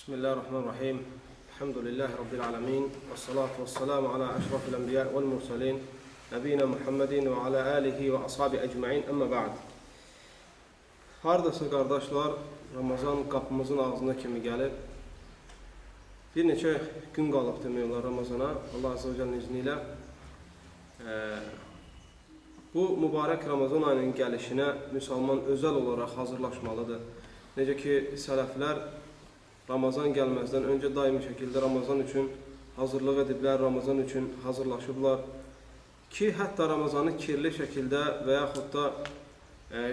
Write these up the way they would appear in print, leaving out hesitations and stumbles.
Bismillahirrahmanirrahim. Elhamdülillahi Rabbil alemin. Və salatu və salamu ala əşrafil ənbiya vəl mursalin. Nəbiyina Muhammedin və ala alihi və ashabi əcməin. Əmmə ba'd. Haradasa qardaşlar, Ramazan qapımızın ağzına kimi gəlib. Bir neçə gün qalıb demək olar Ramazana. Allah Azze və Cəllənin izni ilə. Bu mübarək Ramazan ayının gəlişinə müsəlman özəl olaraq hazırlaşmalıdır. Necə ki, sələflər Ramazan gəlməzdən öncə daimi şəkildə Ramazan üçün hazırlıq ediblər, Ramazan üçün hazırlaşıblar ki, hətta Ramazanı kirli şəkildə və yaxud da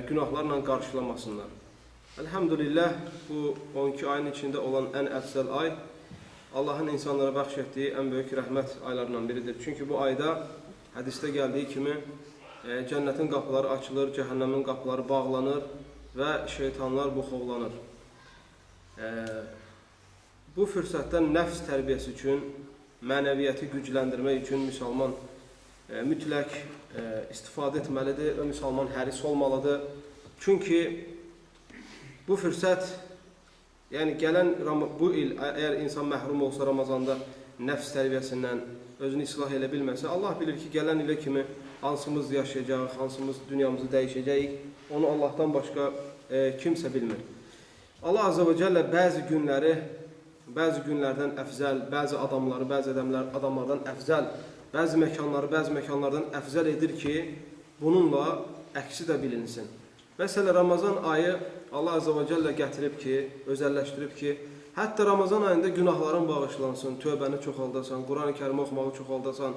günahlarla qarşılamasınlar. Elhamdülillah, bu 12 ayın içində olan ən əfsəl ay Allahın insanlara bəxş etdiyi ən böyük rəhmət aylarından biridir. Çünki bu ayda hədisdə gəldiyi kimi cənnətin qapıları açılır, cəhənnəmin qapıları bağlanır və şeytanlar buxovlanır. Bu fürsətdən nəfs tərbiyəsi üçün, mənəviyyəti gücləndirmək üçün müsəlman mütləq istifadə etməlidir və müsəlman həris olmalıdır. Çünki bu fürsət, yəni gələn bu il, əgər insan məhrum olsa Ramazanda nəfs tərbiyəsindən özünü islah elə bilməsə, Allah bilir ki, gələn ilə kimi hansımız yaşayacaq, hansımız dünyamızı dəyişəcəyik, onu Allahdan başqa kimsə bilmir. Allah Azze və Cəllə bəzi günlərdən əfzəl, bəzi adamları, bəzi adamlardan əfzəl, bəzi məkanlardan əfzəl edir ki, bununla əksi də bilinsin. Məsələn, Ramazan ayı Allah Azze və Cəllə gətirib ki, özəlləşdirib ki, hətta Ramazan ayında günahların bağışlansın, tövbəni çoxaldasan, Quran-ı Kərimi oxumağı çoxaldasan,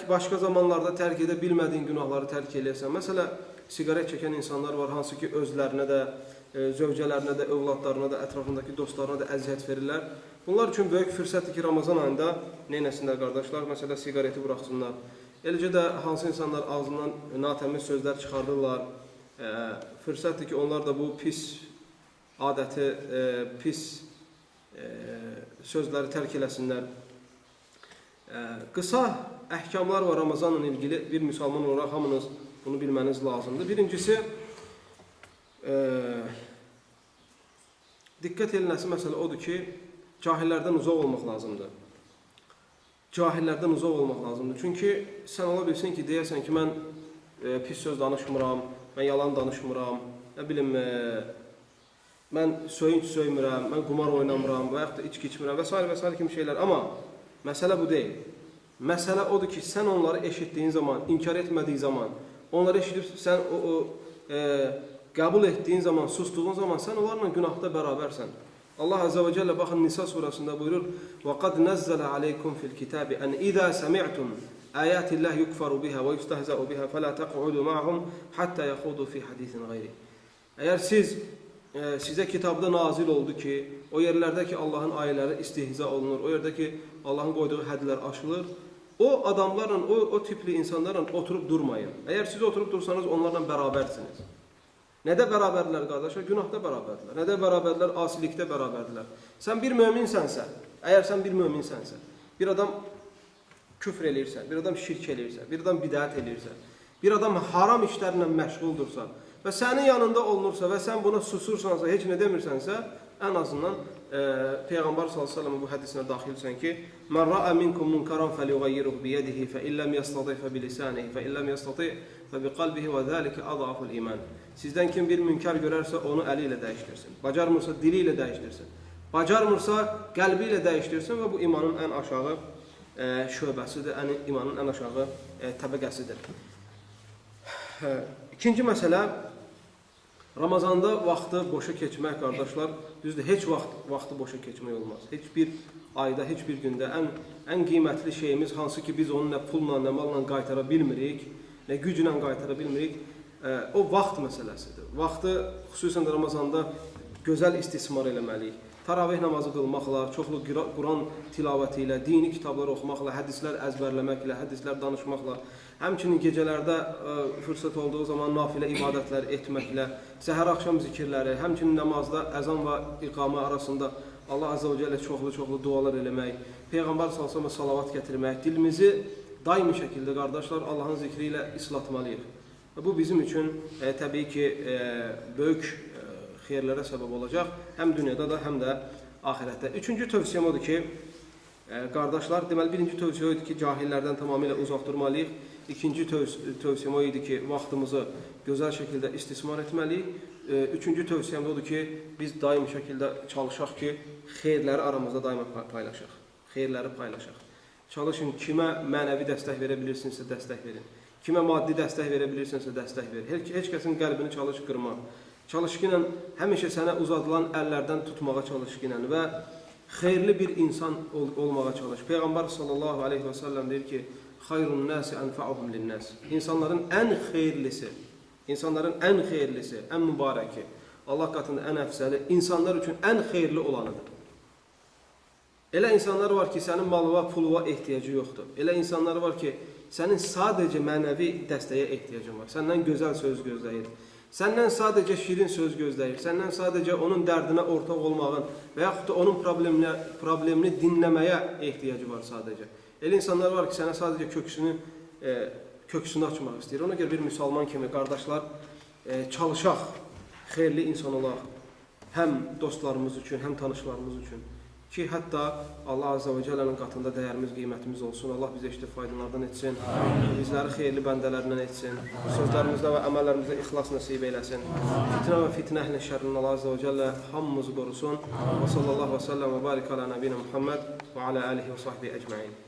başqa zamanlarda tərk edə bilmədiyin günahları tərk eləyəsən. Məsələn, siqaret çəkən insanlar var, hansı ki, özlərinə də, zövcələrinə də, övladlarına da, ətrafındakı dostlarına da əziyyət verirlər. Bunlar üçün böyük fürsətdir ki, Ramazan ayında neynəsinlər qardaşlar? Məsələn, siqareti buraxsınlar. Eləcə də hansı insanlar ağzından natəmiz sözlər çıxardırlar. Fürsətdir ki, onlar da bu pis adəti, pis sözləri tərk eləsinlər. Qısa əhkamlar var Ramazanla ilgili. Bir müsəlman olaraq hamınız bunu bilməniz lazımdır. Birincisi, diqqət edilməsi məsələ odur ki, cahillərdən uzaq olmaq lazımdır. Cahillərdən uzaq olmaq lazımdır. Çünki sən ola bilsin ki, deyəsən ki, mən pis söz danışmıram, mən yalan danışmıram, nə bilim, mən söyünç söymürəm, mən qumar oynamıram və yaxud da içki içmirəm və s. kimi şeylər. Amma məsələ bu deyil. Məsələ odur ki, sən onları eşitdiyin zaman, inkar etmədiyi zaman, onları eşidib sən qəbul etdiyin zaman, sustuğun zaman sən onlarla günahda bərabərsən. Allah Azze və Cəllə baxın Nisa surasında buyurur: وَقَدْ نَزَّلَ عَلَيْكُمْ فِي الْكِتَابِ أَنْ إِذَا سَمِعْتُمْ آيَاتِ اللَّهِ يُكْفَرُ بِهَا وَيُسْتَهْزَأُ بِهَا فَلَا تَقْعُدُوا مَعَهُمْ حَتَّى يَخُوضُوا فِي حَدِيثٍ غَيْرِهِ. Əgər sizə kitabda nazil oldu ki, o yerlərdə ki, Allahın ayələri istihza olunur, o yerdə ki, Allahın qoyduğu hədlər aşılır, o adamlarla, o tipli insanlarla oturub durmayın. Əgər siz oturub dursanız, onlarla bərabərsiniz. Nədə bərabərdirlər qardaşlar? Günahda bərabərdirlər. Nədə bərabərdirlər? Asilikdə bərabərdirlər. Sən bir möminsənsə, əgər sən bir möminsənsə, bir adam küfr eləyirsə, bir adam şirk eləyirsə, bir adam bidət eləyirsə, bir adam haram işlərlə məşğuldursa və sənin yanında olunursa və sən buna susursansa, heç nə demirsənsə, ən azından Peyğəmbər s.ə.v bu hədisinə daxilsən ki, "Mən rəə minkum munkaran fəlyuğayyiruhu biyadihi fəilləm yəstati fəbilisanihi fəilləm yəstati fəbiqalbihi və zəlikə adaful iman." Sizdən kim bir münkar görərsə, onu əli ilə dəyişdirsin. Bacarmırsa, dili ilə dəyişdirsin. Bacarmırsa, qəlbi ilə dəyişdirsin və bu imanın ən aşağı şöbəsidir, imanın ən aşağı təbəqəsidir. İkinci məsələ, Ramazanda vaxtı boşa keçmək, qardaşlar, düzdür, heç vaxtı boşa keçmək olmaz. Heç bir ayda, heç bir gündə ən qiymətli şeyimiz, hansı ki, biz onu nə pulla, nə malla qaytara bilmirik, nə güclə qaytara bilmirik, o vaxt məsələsidir. Vaxtı, xüsusən də Ramazanda gözəl istismar eləməliyik. Taravih namazı qılmaqla, çoxlu Quran tilavəti ilə, dini kitablar oxumaqla, hədislər əzbərləməklə, hədislər danışmaqla, həmçinin gecələrdə fürsət olduğu zaman nafilə ibadətlər etməklə, səhər-axşam zikirləri, həmçinin namazda əzan və iqamə arasında Allah Azze və Cəllə çoxlu dualar eləmək, Peyğəmbər s.ə.və salavat gətirmək, dilimizi daimi şəkildə, qardaşlar, Allahın zikri ilə islatmalıyıq. Bu bizim üçün təbii ki, böyük xeyirlərə səbəb olacaq, həm dünyada da, həm də axirətdə. Üçüncü tövsiyəm odur ki, qardaşlar, deməli birinci tövsiyə idi ki, cahillərdən tamamilə uzaq durmalıyıq. İkinci tövsiyəm o idi ki, vaxtımızı gözəl şəkildə istismar etməliyik. Üçüncü tövsiyəm də odur ki, biz daim şəkildə çalışaq ki, xeyirləri aramızda daima paylaşaq. Xeyirləri paylaşaq. Çalışın, kimə mənəvi dəstək verə bilirsinizsə dəstək verin. Kimə maddi dəstək verə bilirsinizsə dəstək verin. Heç kəsin qəlbini çalış qırma. Çalış ki, həmişə sənə uzadılan əllərdən tutmağa çalış ki, və xeyirli bir insan olmağa çalış. Peyğəmbər sallallahu aleyhi və səlləm deyir ki, xayrun nəsi ənfəuhum linnəs. İnsanların ən xeyirlisi, ən mübarəki, Allah qatında ən əfsəli, insanlar üçün ən xeyirli olanıdır. Elə insanlar var ki, sənin malıva, puluva ehtiyacı yoxdur. Elə insanlar var ki, sənin sadəcə mənəvi dəstəyə ehtiyacın var. Səndən gözəl söz gözləyir. Səndən sadəcə şirin söz gözləyir. Səndən sadəcə onun dərdinə ortaq olmağın və yaxud da onun problemini dinləməyə ehtiyacı var sadəcə. Elə insanlar var ki, sənə sadəcə köksünü açmaq istəyir. Ona görə bir müsəlman kimi, qardaşlar, çalışaq, xeyirli insan olaq. Həm dostlarımız üçün, həm tanışlarımız üçün. Ki, hətta Allah Azze və Cəllənin qatında dəyərimiz, qiymətimiz olsun. Allah bizə işdə faydalardan etsin. Bizləri xeyirli bəndələrindən etsin. Sözlərimizdə və əməllərimizdə ixlas nəsib eyləsin. Fitnə və fitnə əhlin şərrindən Allah Azze və Cəllə hamımızı qorusun. Və sallallahu və səlləm və barik alə nəbiyyə Muhammed və alə alihi və sahbihi əcməin.